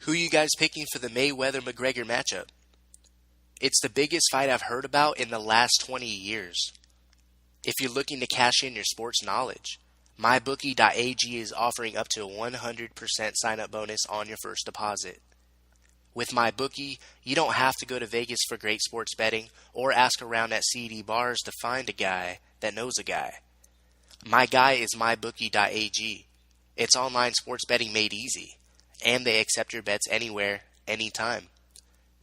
Who you guys picking for the Mayweather-McGregor matchup? It's the biggest fight I've heard about in the last 20 years. If you're looking to cash in your sports knowledge, mybookie.ag is offering up to a 100% sign-up bonus on your first deposit. With MyBookie, you don't have to go to Vegas for great sports betting or ask around at CD bars to find a guy that knows a guy. My guy is mybookie.ag. It's online sports betting made easy, and they accept your bets anywhere, anytime.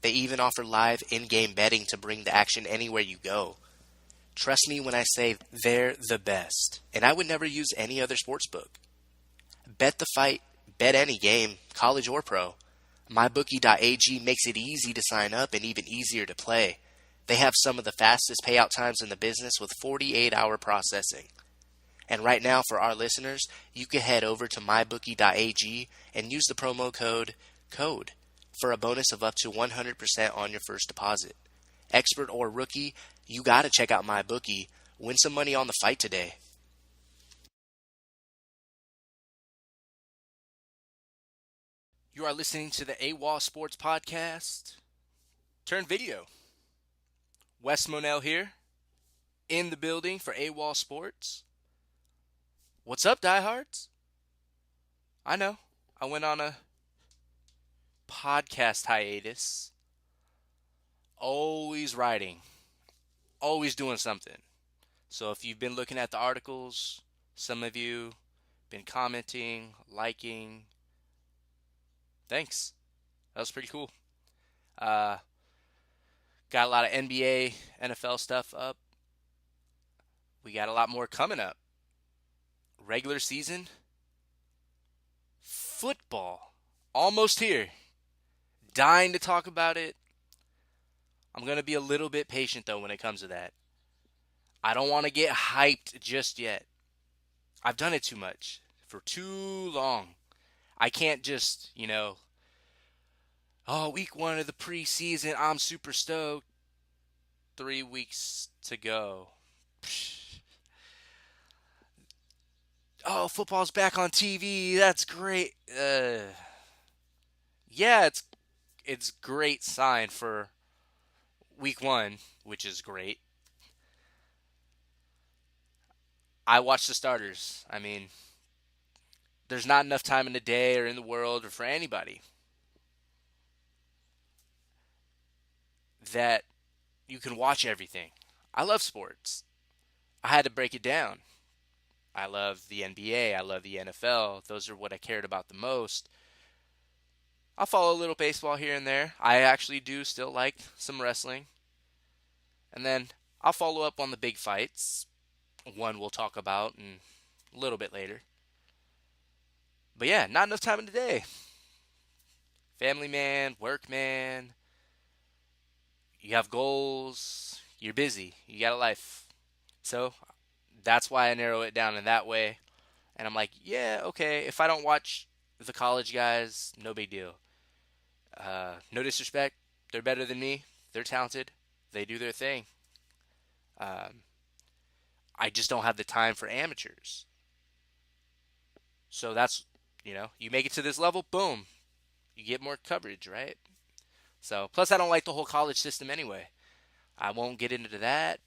They even offer live in-game betting to bring the action anywhere you go. Trust me when I say they're the best, and I would never use any other sportsbook. Bet the fight, bet any game, college or pro. MyBookie.ag makes it easy to sign up and even easier to play. They have some of the fastest payout times in the business with 48-hour processing. And right now, for our listeners, you can head over to mybookie.ag and use the promo code CODE for a bonus of up to 100% on your first deposit. Expert or rookie, you gotta check out MyBookie. Win some money on the fight today. You are listening to the Awol Sports Podcast. Turn video. Wes Monell here, in the building for Awol Sports. What's up, diehards? I know, I went on a podcast hiatus. Always writing. Always doing something. So if you've been looking at the articles, some of you been commenting, liking. Thanks. That was pretty cool. Got a lot of NBA, NFL stuff up. We got a lot more coming up. Regular season. Football. Almost here. Dying to talk about it. I'm going to be a little bit patient, though, when it comes to that. I don't want to get hyped just yet. I've done it too much. For too long. I can't just, week 1 of the preseason, I'm super stoked. 3 weeks to go. Oh, football's back on TV. That's great. Yeah, it's great sign for week 1, which is great. I watch the starters. I mean, there's not enough time in the day or in the world or for anybody that you can watch everything. I love sports. I had to break it down. I love the NBA. I love the NFL. Those are what I cared about the most. I'll follow a little baseball here and there. I actually do still like some wrestling. And then I'll follow up on the big fights. One we'll talk about a little bit later. But yeah, not enough time in the day. Family man, work man. You have goals. You're busy. You got a life. So that's why I narrow it down in that way. And I'm like, yeah, okay. If I don't watch the college guys, no big deal. No disrespect. They're better than me. They're talented. They do their thing. I just don't have the time for amateurs. So that's, you make it to this level, boom. You get more coverage, right? So, plus I don't like the whole college system anyway. I won't get into that.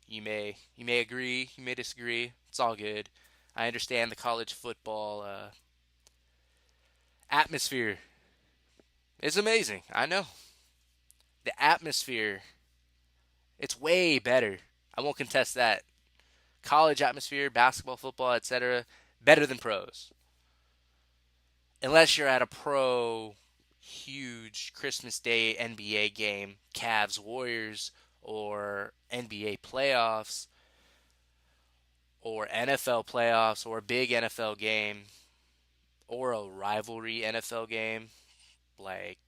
You may agree, you may disagree. It's all good. I understand the college football atmosphere is amazing. I know. The atmosphere, it's way better. I won't contest that. College atmosphere, basketball, football, etc., better than pros. Unless you're at a pro huge Christmas Day NBA game, Cavs Warriors, or NBA playoffs, or NFL playoffs, or a big NFL game, or a rivalry NFL game, like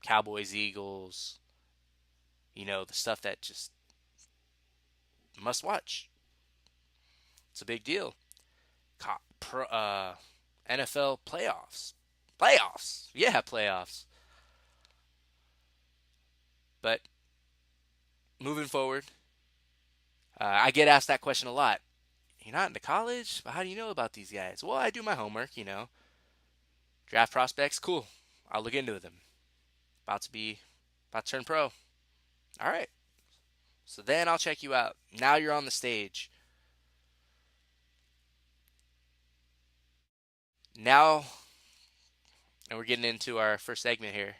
Cowboys Eagles, the stuff that just must watch. It's a big deal. NFL playoffs. Playoffs. Yeah, playoffs. But moving forward, I get asked that question a lot. You're not into college? But how do you know about these guys? Well, I do my homework, Draft prospects, cool. I'll look into them. About to turn pro. All right. So then I'll check you out. Now you're on the stage. Now, and we're getting into our first segment here.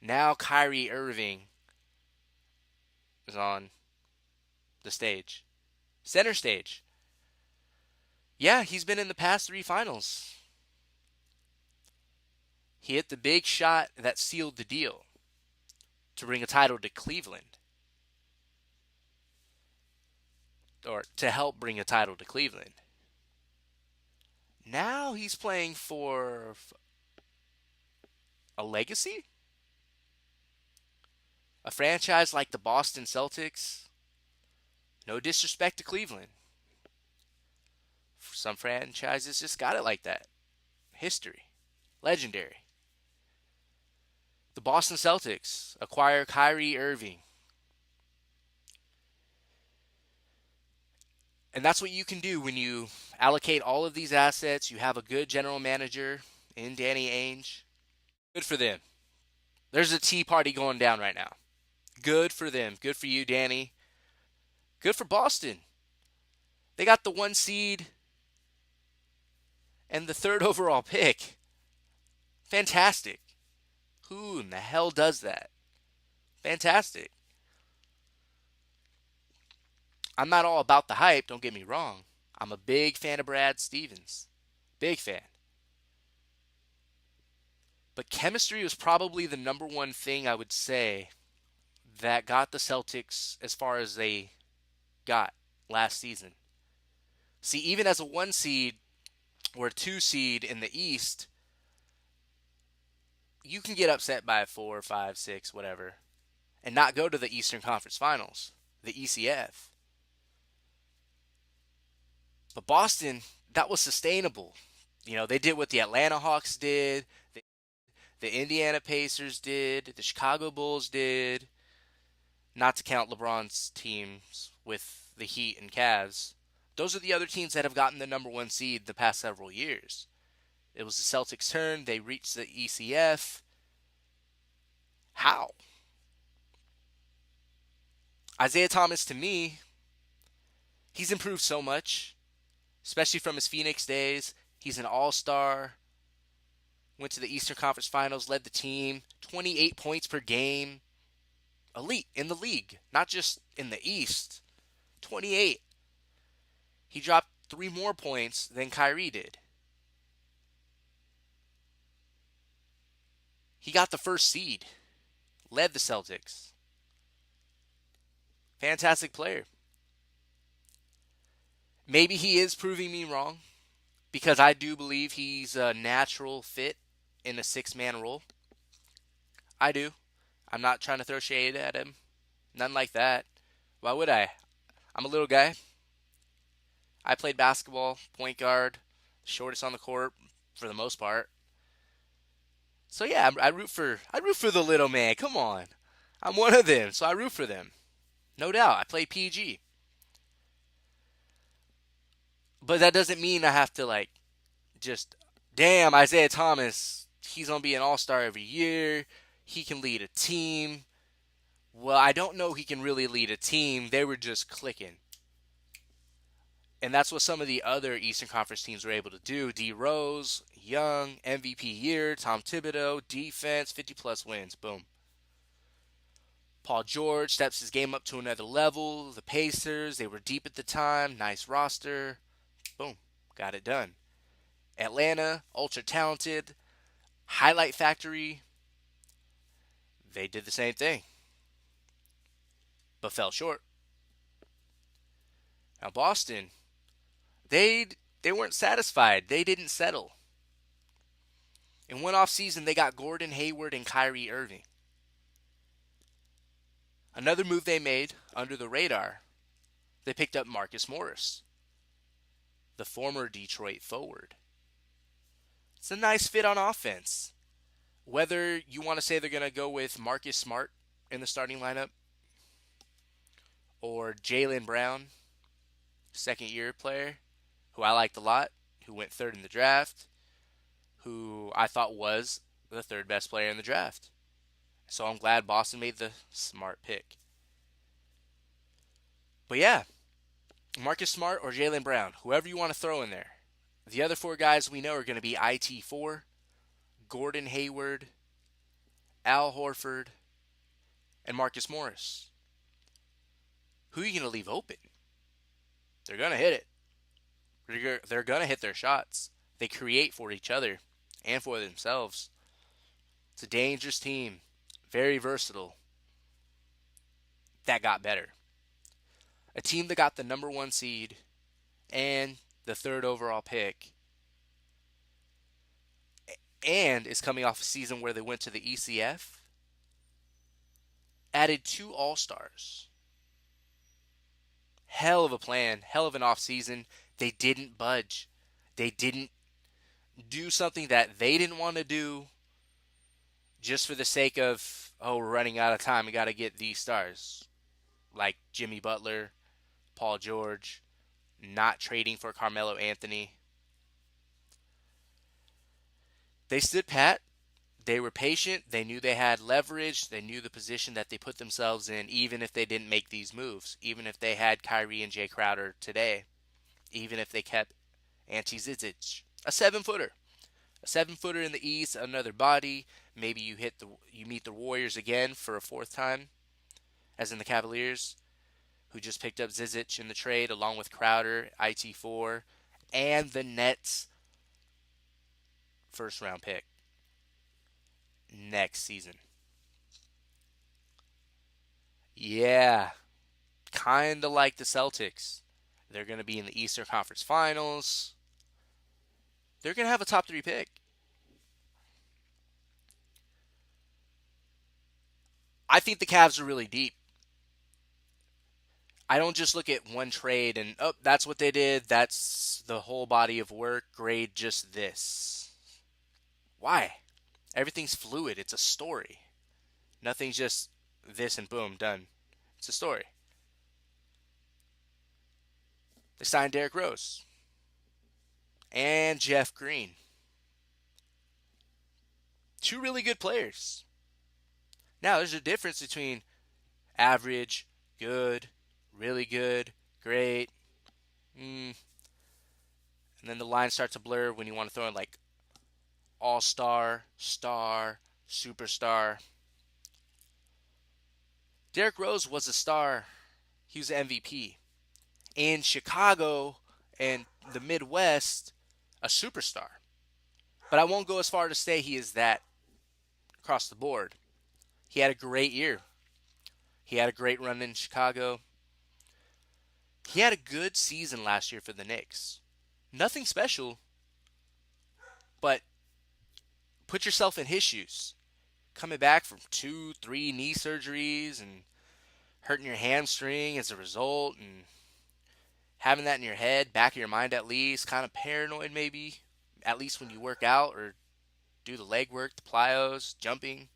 Now Kyrie Irving is on the stage. Center stage. Yeah, he's been in the past three finals. He hit the big shot that sealed the deal to bring a title to Cleveland. Or to help bring a title to Cleveland. Now he's playing for a legacy? A franchise like the Boston Celtics? No disrespect to Cleveland. Some franchises just got it like that. History. Legendary. The Boston Celtics acquire Kyrie Irving. And that's what you can do when you allocate all of these assets. You have a good general manager in Danny Ainge. Good for them. There's a tea party going down right now. Good for them. Good for you, Danny. Good for Boston. They got the 1 seed and the 3rd overall pick. Fantastic. Who in the hell does that? Fantastic. I'm not all about the hype, don't get me wrong. I'm a big fan of Brad Stevens. Big fan. But chemistry was probably the number one thing I would say that got the Celtics as far as they got last season. See, even as a 1 seed or a 2 seed in the East, you can get upset by a 4, 5, 6, whatever, and not go to the Eastern Conference Finals, the ECF. But Boston, that was sustainable. They did what the Atlanta Hawks did, the Indiana Pacers did, the Chicago Bulls did, not to count LeBron's teams with the Heat and Cavs. Those are the other teams that have gotten the number 1 seed the past several years. It was the Celtics' turn. They reached the ECF. How? Isaiah Thomas, to me, he's improved so much, especially from his Phoenix days. He's an all-star. Went to the Eastern Conference Finals, led the team, 28 points per game. Elite in the league, not just in the East. 28. He dropped 3 more points than Kyrie did. He got the 1st seed, led the Celtics. Fantastic player. Maybe he is proving me wrong, because I do believe he's a natural fit in a 6-man role. I do. I'm not trying to throw shade at him. None like that. Why would I? I'm a little guy. I played basketball, point guard, shortest on the court for the most part. So yeah, I root for the little man. Come on. I'm one of them, so I root for them. No doubt. I play PG. But that doesn't mean I have to just damn Isaiah Thomas, he's going to be an all-star every year. He can lead a team. Well, I don't know he can really lead a team. They were just clicking. And that's what some of the other Eastern Conference teams were able to do. D. Rose, Young, MVP year, Tom Thibodeau, defense, 50-plus wins. Boom. Paul George steps his game up to another level. The Pacers, they were deep at the time. Nice roster. Boom. Got it done. Atlanta, ultra-talented. Highlight factory. They did the same thing, but fell short. Now Boston, they weren't satisfied. They didn't settle. In one offseason, they got Gordon Hayward and Kyrie Irving. Another move they made under the radar, they picked up Marcus Morris, the former Detroit forward. It's a nice fit on offense. Whether you want to say they're going to go with Marcus Smart in the starting lineup or Jaylen Brown, second-year player, who I liked a lot, who went 3rd in the draft, who I thought was the third best player in the draft. So I'm glad Boston made the smart pick. But yeah, Marcus Smart or Jaylen Brown, whoever you want to throw in there. The other four guys we know are going to be IT4, Gordon Hayward, Al Horford, and Marcus Morris. Who are you going to leave open? They're going to hit it. They're going to hit their shots. They create for each other and for themselves. It's a dangerous team. Very versatile. That got better. A team that got the number one seed and the third overall pick and is coming off a season where they went to the ECF, added 2 All-Stars. Hell of a plan, hell of an offseason. They didn't budge. They didn't do something that they didn't want to do just for the sake of, oh, we're running out of time. We got to get these stars. Like Jimmy Butler, Paul George, not trading for Carmelo Anthony. They stood pat. They were patient. They knew they had leverage. They knew the position that they put themselves in, even if they didn't make these moves. Even if they had Kyrie and Jay Crowder today. Even if they kept Ante Zizic. A 7-footer. A 7-footer in the East, another body. Maybe you meet the Warriors again for a fourth time, as in the Cavaliers, who just picked up Zizic in the trade along with Crowder, IT4, and the Nets' first round pick next season. Yeah, kind of like the Celtics. They're going to be in the Eastern Conference Finals. They're going to have a top 3 pick. I think the Cavs are really deep. I don't just look at one trade and, oh, that's what they did. That's the whole body of work. Grade just this. Why? Everything's fluid. It's a story. Nothing's just this and boom, done. It's a story. They signed Derrick Rose and Jeff Green. 2 really good players. Now, there's a difference between average, good, really good, great. And then the lines start to blur when you want to throw in like all-star, star, superstar. Derrick Rose was a star. He was an MVP. In Chicago and the Midwest, a superstar. But I won't go as far to say he is that across the board. He had a great year. He had a great run in Chicago. He had a good season last year for the Knicks. Nothing special, but put yourself in his shoes. Coming back from 2, 3 knee surgeries and hurting your hamstring as a result, and having that in your head, back of your mind at least, kind of paranoid maybe, at least when you work out or do the leg work, the plyos, jumping.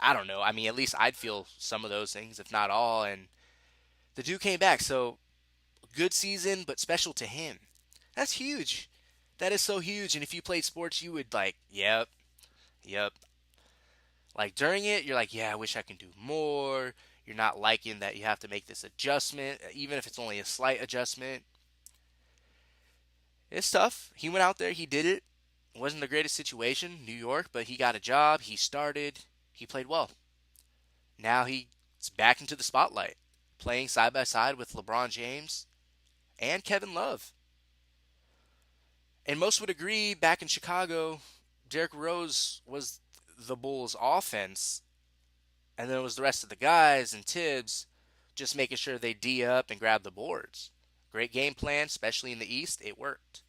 I don't know. I mean, at least I'd feel some of those things, if not all. And the dude came back. So, good season, but special to him. That's huge. That is so huge. And if you played sports, you would like, yep. Like during it, you're like, yeah, I wish I could do more. You're not liking that you have to make this adjustment, even if it's only a slight adjustment. It's tough. He went out there, he did it. It wasn't the greatest situation, New York, but he got a job. He started. He played well. Now he's back into the spotlight, playing side by side with LeBron James and Kevin Love. And most would agree, back in Chicago, Derrick Rose was the Bulls' offense, and then it was the rest of the guys and Tibbs just making sure they D up and grab the boards. Great game plan, especially in the East. It worked.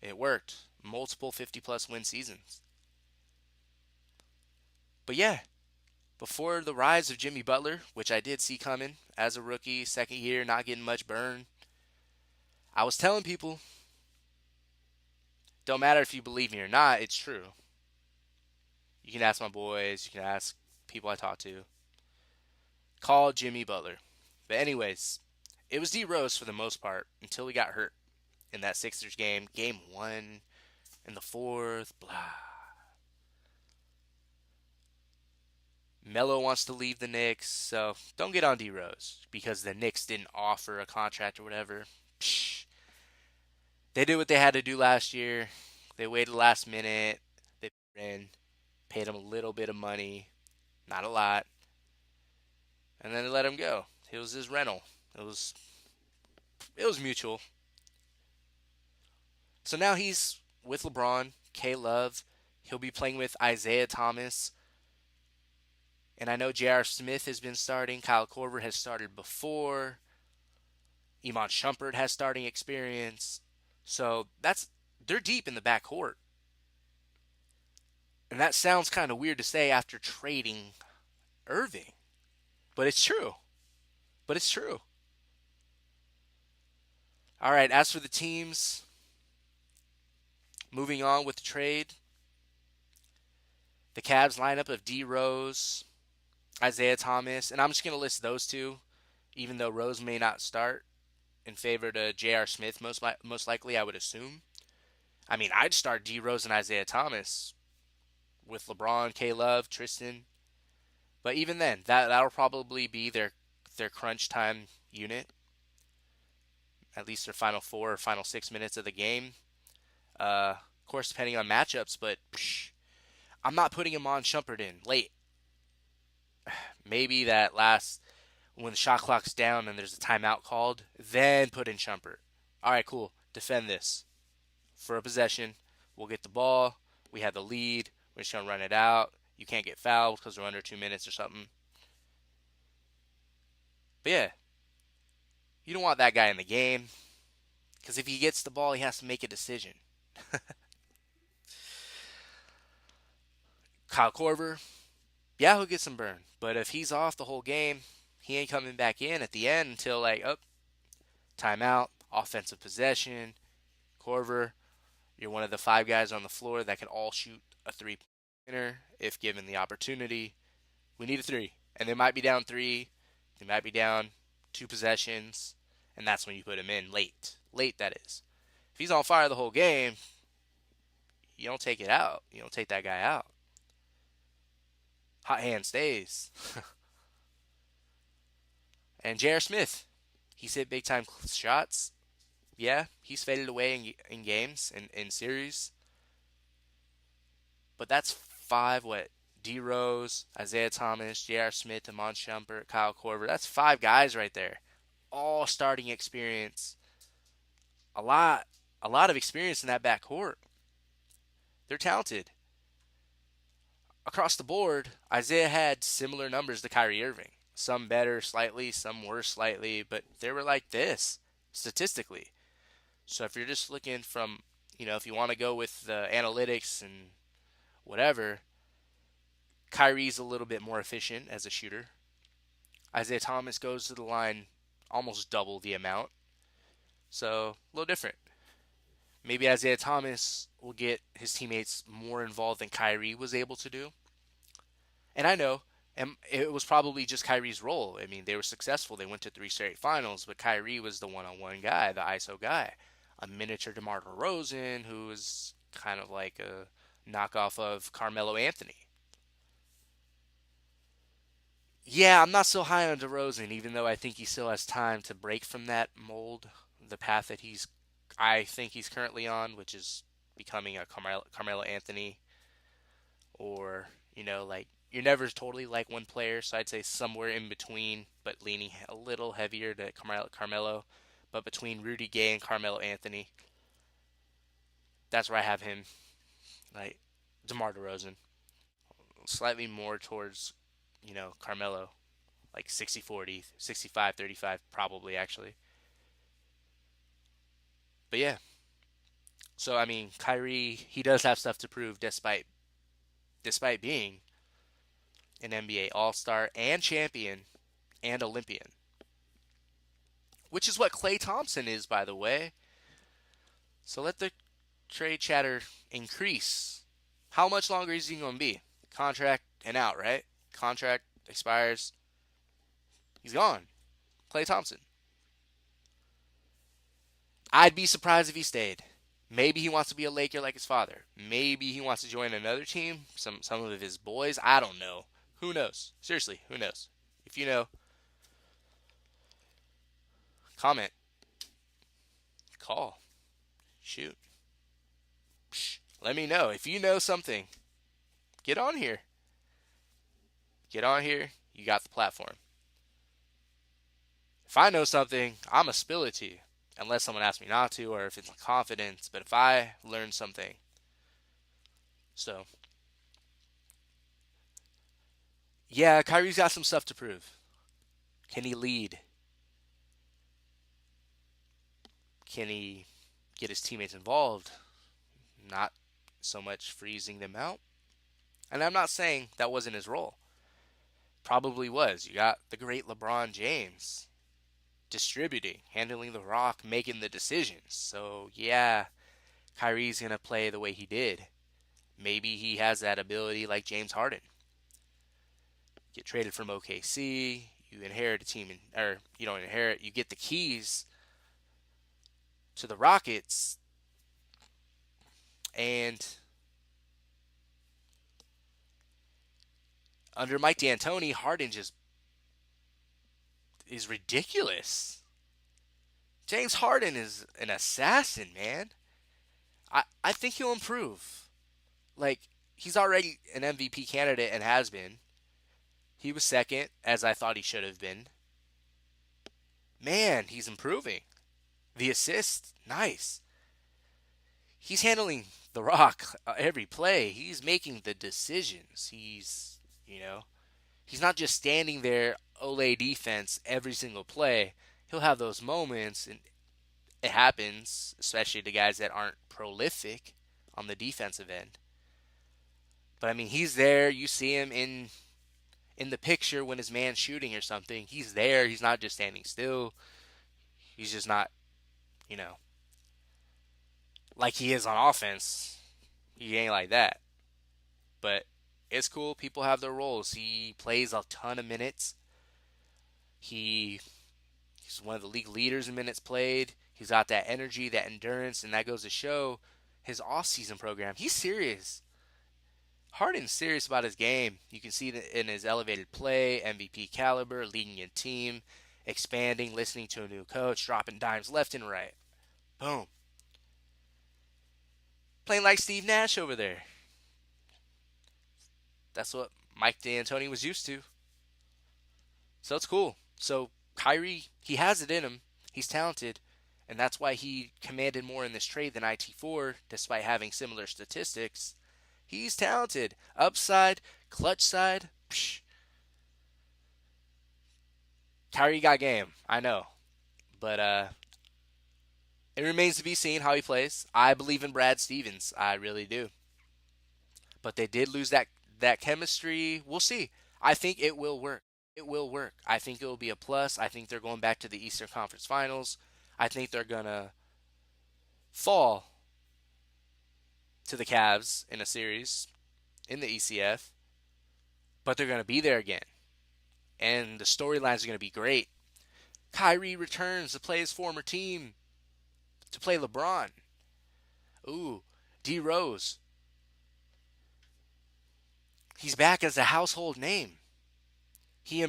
It worked. Multiple 50-plus win seasons. But yeah, before the rise of Jimmy Butler, which I did see coming as a rookie, second year, not getting much burn, I was telling people, don't matter if you believe me or not, it's true. You can ask my boys, you can ask people I talk to. Call Jimmy Butler. But anyways, it was D Rose for the most part until he got hurt in that Sixers game. Game 1, in the fourth, blah. Melo wants to leave the Knicks, so don't get on D Rose because the Knicks didn't offer a contract or whatever. Psh. They did what they had to do last year. They waited last minute. They paid him a little bit of money, not a lot, and then they let him go. It was his rental. It was it was mutual. So now he's with LeBron, K Love. He'll be playing with Isaiah Thomas. And I know J.R. Smith has been starting. Kyle Korver has started before. Iman Shumpert has starting experience. So they're deep in the backcourt. And that sounds kind of weird to say after trading Irving. But it's true. But it's true. All right, as for the teams, moving on with the trade, the Cavs lineup of D Rose, Isaiah Thomas, and I'm just going to list those two, even though Rose may not start, in favor to J.R. Smith, most likely, I would assume. I mean, I'd start D Rose and Isaiah Thomas with LeBron, K Love, Tristan. But even then, that'll probably be their crunch time unit, at least their final 4 or final 6 minutes of the game. Of course, depending on matchups, but I'm not putting him on Shumpert in late. Maybe that last when the shot clock's down and there's a timeout called, then put in Shumpert. All right, cool. Defend this for a possession. We'll get the ball. We have the lead. We're just gonna run it out. You can't get fouled because we're under 2 minutes or something. But yeah, you don't want that guy in the game because if he gets the ball, he has to make a decision. Kyle Korver, yeah, he'll get some burn. But if he's off the whole game, he ain't coming back in at the end until like, oh, timeout, offensive possession. Korver, you're one of the 5 guys on the floor that can all shoot a three-pointer if given the opportunity. We need a three. And they might be down 3. They might be down 2 possessions. And that's when you put him in late. Late, that is. If he's on fire the whole game, you don't take it out. You don't take that guy out. Hot hand stays. And J.R. Smith, he's hit big time shots. Yeah, he's faded away in games and in series. But that's 5, what? D Rose, Isaiah Thomas, J.R. Smith, Iman Shumpert, Kyle Korver. That's 5 guys right there. All starting experience. A lot of experience in that backcourt. They're talented. Across the board, Isaiah had similar numbers to Kyrie Irving. Some better slightly, some worse slightly, but they were like this statistically. So if you're just looking from, if you want to go with the analytics and whatever, Kyrie's a little bit more efficient as a shooter. Isaiah Thomas goes to the line almost double the amount. So a little different. Maybe Isaiah Thomas will get his teammates more involved than Kyrie was able to do. And I know, and it was probably just Kyrie's role. I mean, they were successful. They went to 3 straight finals, but Kyrie was the one-on-one guy, the ISO guy. A miniature DeMar DeRozan, who was kind of like a knockoff of Carmelo Anthony. Yeah, I'm not so high on DeRozan, even though I think he still has time to break from that mold, the path that I think he's currently on, which is becoming a Carmelo Anthony, or like you're never totally like one player, so I'd say somewhere in between, but leaning a little heavier to Carmelo, but between Rudy Gay and Carmelo Anthony, that's where I have him, like DeMar DeRozan, slightly more towards Carmelo, like 60-40, 65-35 probably actually. But yeah, so I mean, Kyrie, he does have stuff to prove despite being an NBA All-Star and champion and Olympian, which is what Klay Thompson is, by the way. So let the trade chatter increase. How much longer is he going to be? Contract and out, right? Contract expires. He's gone. Klay Thompson. I'd be surprised if he stayed. Maybe he wants to be a Laker like his father. Maybe he wants to join another team, some of his boys. I don't know. Who knows? Seriously, who knows? If you know, comment, call, shoot. Psh, let me know. If you know something, get on here. Get on here. You got the platform. If I know something, I'm going to spill it to you. Unless someone asks me not to or if it's in confidence. But if I learn something. So, yeah, Kyrie's got some stuff to prove. Can he lead? Can he get his teammates involved? Not so much freezing them out. And I'm not saying that wasn't his role. Probably was. You got the great LeBron James distributing, handling the rock, making the decisions. So, yeah, Kyrie's going to play the way he did. Maybe he has that ability like James Harden. Get traded from OKC, you inherit a team, or you don't inherit, you get the keys to the Rockets, and under Mike D'Antoni, Harden just is ridiculous. James Harden is an assassin, man. I think he'll improve. Like, he's already an MVP candidate and has been. He was second, as I thought he should have been. Man, he's improving. The assist, nice. He's handling the rock every play. He's making the decisions. He's not just standing there, Olay defense every single play. He'll have those moments, and it happens, especially to guys that aren't prolific on the defensive end. But I mean, he's there. You see him in the picture when his man's shooting or something. He's there. He's not just standing still. He's just not, you know, like he is on offense. He ain't like that. But it's cool. People have their roles. He plays a ton of minutes. He's one of the league leaders in minutes played. He's got that energy, that endurance, and that goes to show his off-season program. He's serious. Harden's serious about his game. You can see that in his elevated play, MVP caliber, leading a team, expanding, listening to a new coach, dropping dimes left and right. Boom. Playing like Steve Nash over there. That's what Mike D'Antoni was used to. So it's cool. So Kyrie, he has it in him. He's talented. And that's why he commanded more in this trade than IT4, despite having similar statistics. He's talented. Upside, clutch side. Psh. Kyrie got game. I know. But it remains to be seen how he plays. I believe in Brad Stevens. I really do. But they did lose that chemistry. We'll see. I think it will work. It will work. I think it will be a plus. I think they're going back to the Eastern Conference Finals. I think they're going to fall to the Cavs in a series in the ECF. But they're going to be there again. And the storylines are going to be great. Kyrie returns to play his former team, to play LeBron. Ooh, D Rose. He's back as a household name. He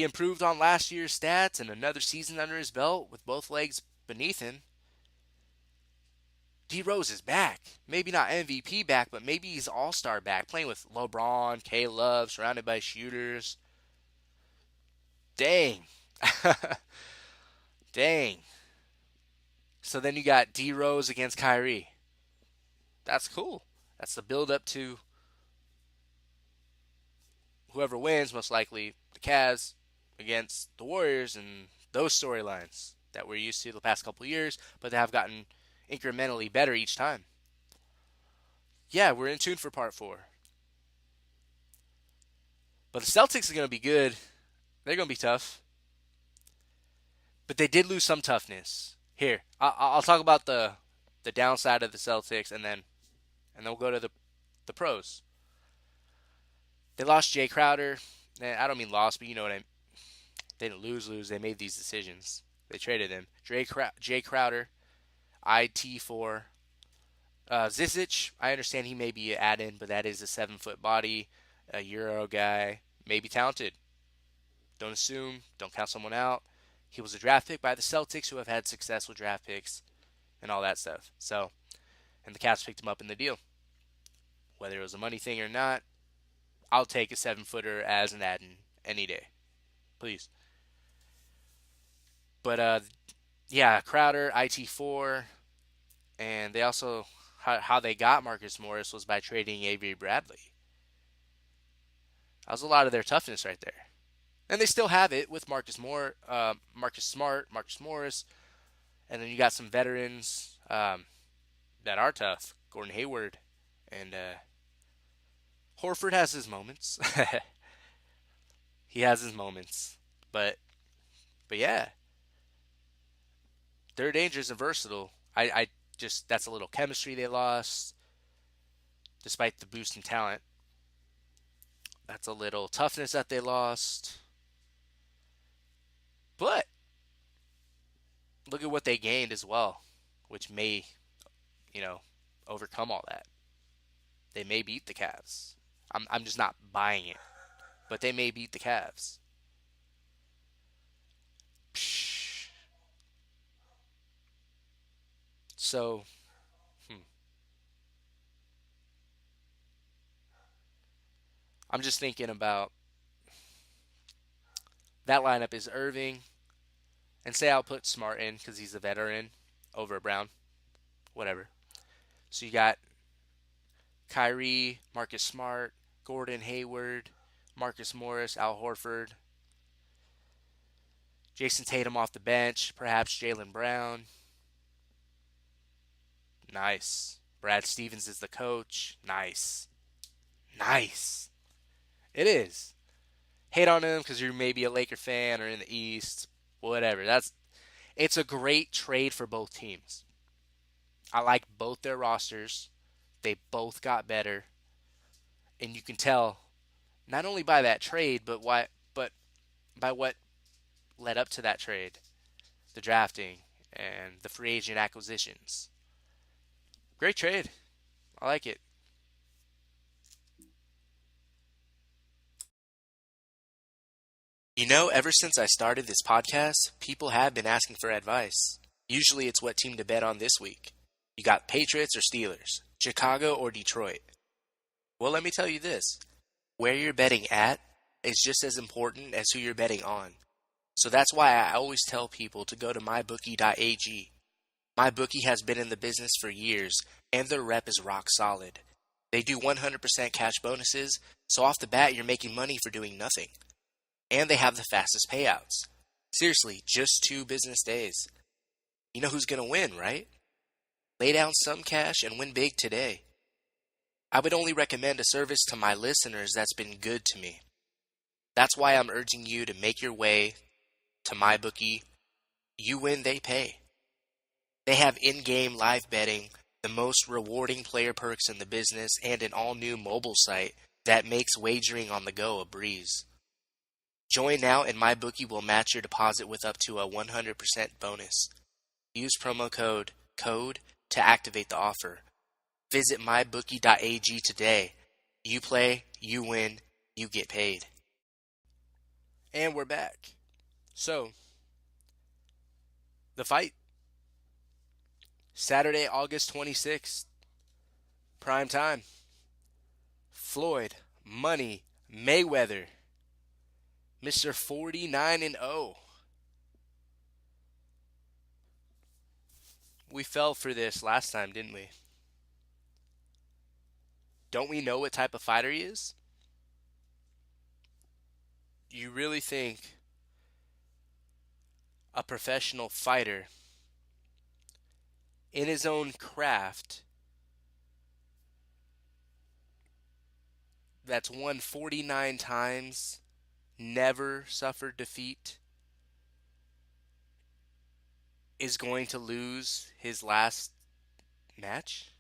improved on last year's stats and another season under his belt with both legs beneath him. D Rose is back. Maybe not MVP back, but maybe he's all-star back, playing with LeBron, K Love, surrounded by shooters. Dang. Dang. So then you got D Rose against Kyrie. That's cool. That's the build up to whoever wins, most likely the Cavs against the Warriors, and those storylines that we're used to the past couple of years, but they have gotten incrementally better each time. Yeah, we're in tune for part 4. But the Celtics are going to be good. They're going to be tough. But they did lose some toughness. Here, I'll talk about the downside of the Celtics, and then we'll go to the pros. They lost Jay Crowder. I don't mean lost, but you know what I mean. They didn't lose. They made these decisions. They traded him. Jay Crowder, IT4. Zizic, I understand he may be an add-in, but that is a 7 foot body, a Euro guy, maybe talented. Don't assume, don't count someone out. He was a draft pick by the Celtics, who have had success with draft picks and all that stuff. So, and the Cavs picked him up in the deal. Whether it was a money thing or not, I'll take a 7 footer as an add-in any day, please. But yeah, Crowder, IT4, and they also how they got Marcus Morris was by trading Avery Bradley. That was a lot of their toughness right there, and they still have it with Marcus Smart, Marcus Morris, and then you got some veterans that are tough. Gordon Hayward and Horford has his moments. He has his moments, but yeah, they're dangerous and versatile. I just that's a little chemistry they lost, despite the boost in talent. That's a little toughness that they lost. But look at what they gained as well, which may, you know, overcome all that. They may beat the Cavs. I'm just not buying it, but they may beat the Cavs. So, hmm, I'm just thinking about that lineup is Irving, and say I'll put Smart in because he's a veteran over Brown, whatever. So you got Kyrie, Marcus Smart, Gordon Hayward, Marcus Morris, Al Horford, Jason Tatum off the bench, perhaps Jaylen Brown. Nice. Brad Stevens is the coach. Nice. Nice. It is. Hate on him because you're maybe a Laker fan or in the East. Whatever. It's a great trade for both teams. I like both their rosters. They both got better. And you can tell not only by that trade, but by what led up to that trade. The drafting and the free agent acquisitions. Great trade. I like it. Ever since I started this podcast, people have been asking for advice. Usually it's what team to bet on this week. You got Patriots or Steelers, Chicago or Detroit. Well, let me tell you this. Where you're betting at is just as important as who you're betting on. So that's why I always tell people to go to mybookie.ag. MyBookie has been in the business for years, and their rep is rock solid. They do 100% cash bonuses, so off the bat you're making money for doing nothing. And they have the fastest payouts. Seriously, just 2 business days. You know who's going to win, right? Lay down some cash and win big today. I would only recommend a service to my listeners that's been good to me. That's why I'm urging you to make your way to MyBookie. You win, they pay. They have in-game live betting, the most rewarding player perks in the business, and an all-new mobile site that makes wagering on the go a breeze. Join now and MyBookie will match your deposit with up to a 100% bonus. Use promo code to activate the offer. Visit mybookie.ag today. You play, you win, you get paid. And we're back. So, the fight. Saturday, August 26th. Prime time. Floyd, Money, Mayweather. Mr. 49-0. We fell for this last time, didn't we? Don't we know what type of fighter he is? You really think a professional fighter in his own craft that's won 49 times, never suffered defeat, is going to lose his last match?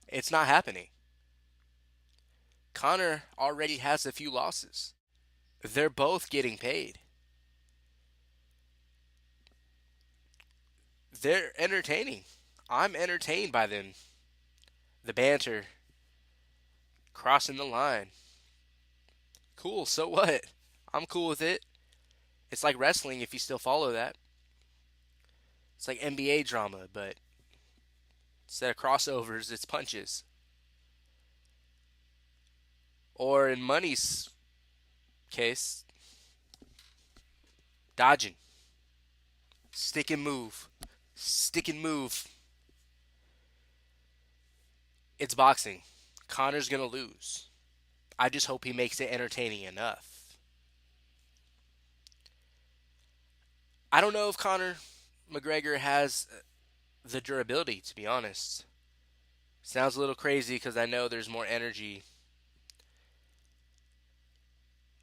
It's not happening. Connor already has a few losses. They're both getting paid. They're entertaining. I'm entertained by them. The banter, crossing the line. Cool, so what? I'm cool with it. It's like wrestling if you still follow that. It's like NBA drama, but instead of crossovers, it's punches. Or in Money's case, dodging. Stick and move. Stick and move. It's boxing. Connor's going to lose. I just hope he makes it entertaining enough. I don't know if Conor McGregor has the durability, to be honest. Sounds a little crazy because I know there's more energy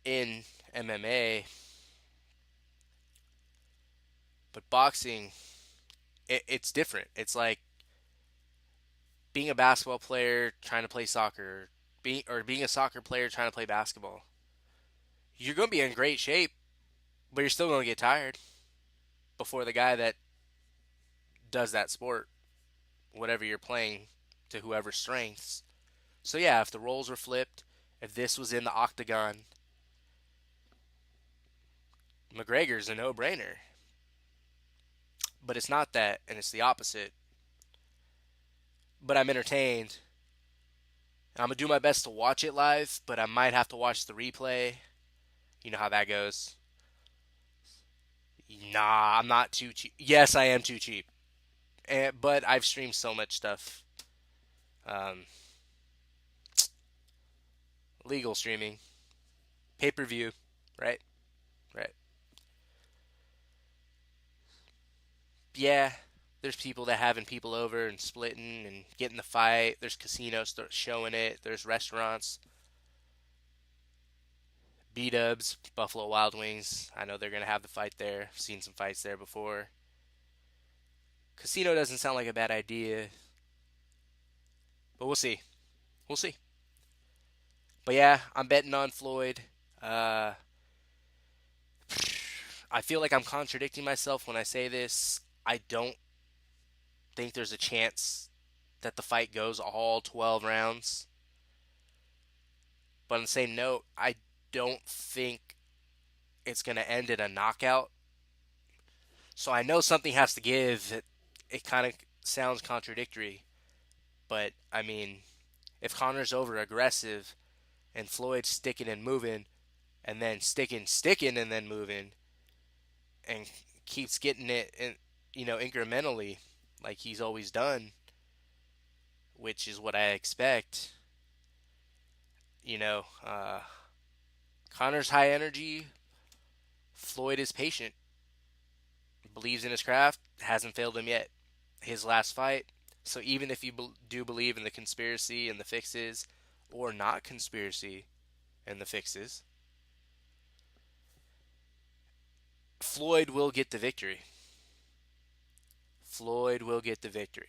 in MMA, but boxing, it's different. It's like being a basketball player trying to play soccer, being a soccer player trying to play basketball. You're going to be in great shape, but you're still going to get tired before the guy that does that sport, whatever you're playing, to whoever's strengths. So yeah, if the roles were flipped, if this was in the octagon, McGregor's a no-brainer. But it's not that, and it's the opposite. But I'm entertained. I'm gonna do my best to watch it live, but I might have to watch the replay. You know how that goes. Nah, I'm not too cheap. Yes, I am too cheap. But I've streamed so much stuff. Um, Legal streaming, pay per view, right? Right. Yeah, there's people that having people over and splitting and getting the fight. There's casinos that showing it. There's restaurants. B Dubs, Buffalo Wild Wings. I know they're gonna have the fight there. I've seen some fights there before. Casino doesn't sound like a bad idea, but we'll see. We'll see. But yeah, I'm betting on Floyd. Uh, I feel like I'm contradicting myself when I say this. I don't think there's a chance that the fight goes all 12 rounds. But on the same note, I don't think it's going to end in a knockout. So I know something has to give. It kind of sounds contradictory. But, I mean, if Connor's over aggressive and Floyd's sticking and moving, and then sticking, and then moving, and keeps getting it, incrementally, like he's always done, which is what I expect. You know, Connor's high energy. Floyd is patient, believes in his craft, hasn't failed him yet. His last fight. So even if you do believe in the conspiracy and the fixes, or not conspiracy and the fixes, Floyd will get the victory. Floyd will get the victory.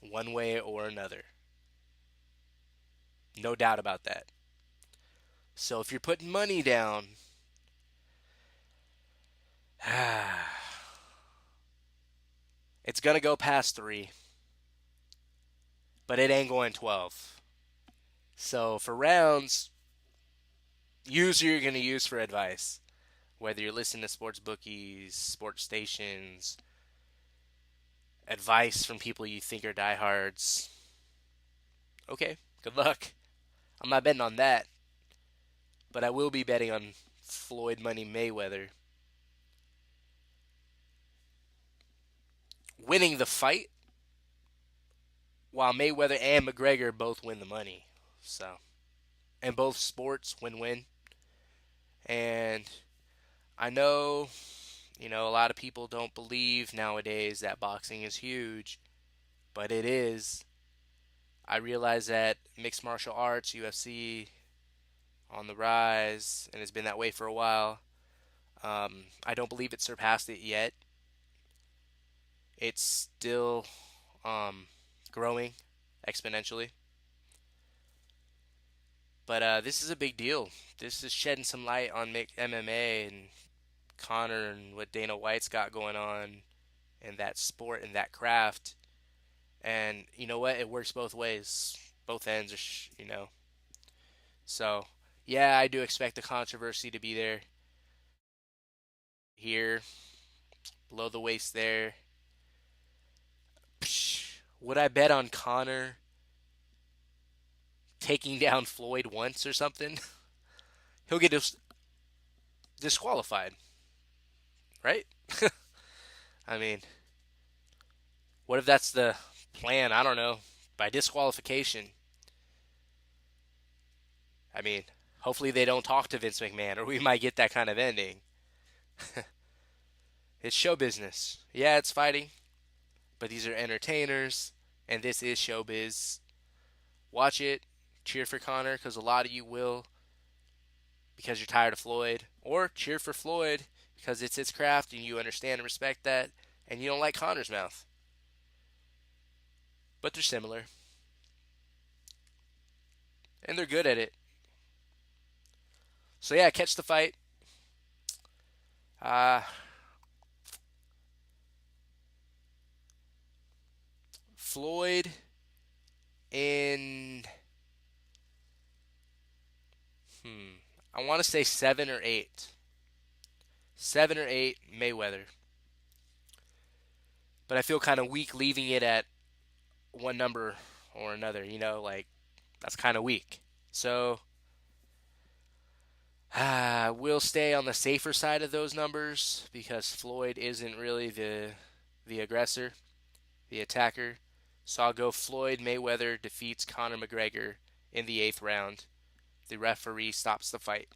One way or another. No doubt about that. So if you're putting money down, it's going to go past 3, but it ain't going 12. So for rounds, use who you're going to use for advice. Whether you're listening to sports bookies, sports stations, advice from people you think are diehards. Okay, good luck. I'm not betting on that, but I will be betting on Floyd Money Mayweather winning the fight, while Mayweather and McGregor both win the money. So, and both sports win-win. And I know, a lot of people don't believe nowadays that boxing is huge, but it is. I realize that mixed martial arts, UFC, on the rise, and has been that way for a while. I don't believe it surpassed it yet. It's still growing exponentially. But this is a big deal. This is shedding some light on MMA and Connor and what Dana White's got going on. in that sport and that craft. And you know what? It works both ways. Both ends are, So, yeah, I do expect the controversy to be there. Here, below the waist there. Psh, would I bet on Connor taking down Floyd once or something? He'll get disqualified, right? I mean, what if that's the plan? I don't know. By disqualification. I mean, hopefully they don't talk to Vince McMahon, or we might get that kind of ending. It's show business. Yeah, it's fighting, but these are entertainers, and this is showbiz. Watch it, cheer for Connor, because a lot of you will, because you're tired of Floyd, or cheer for Floyd because it's his craft and you understand and respect that, and you don't like Connor's mouth. But they're similar, and they're good at it. So yeah, catch the fight. Uh, Floyd in, I want to say 7 or 8. 7 or 8 Mayweather. But I feel kind of weak leaving it at one number or another. Like that's kind of weak. So we'll stay on the safer side of those numbers because Floyd isn't really the aggressor, the attacker. So I'll go Floyd Mayweather defeats Conor McGregor in the 8th round. The referee stops the fight.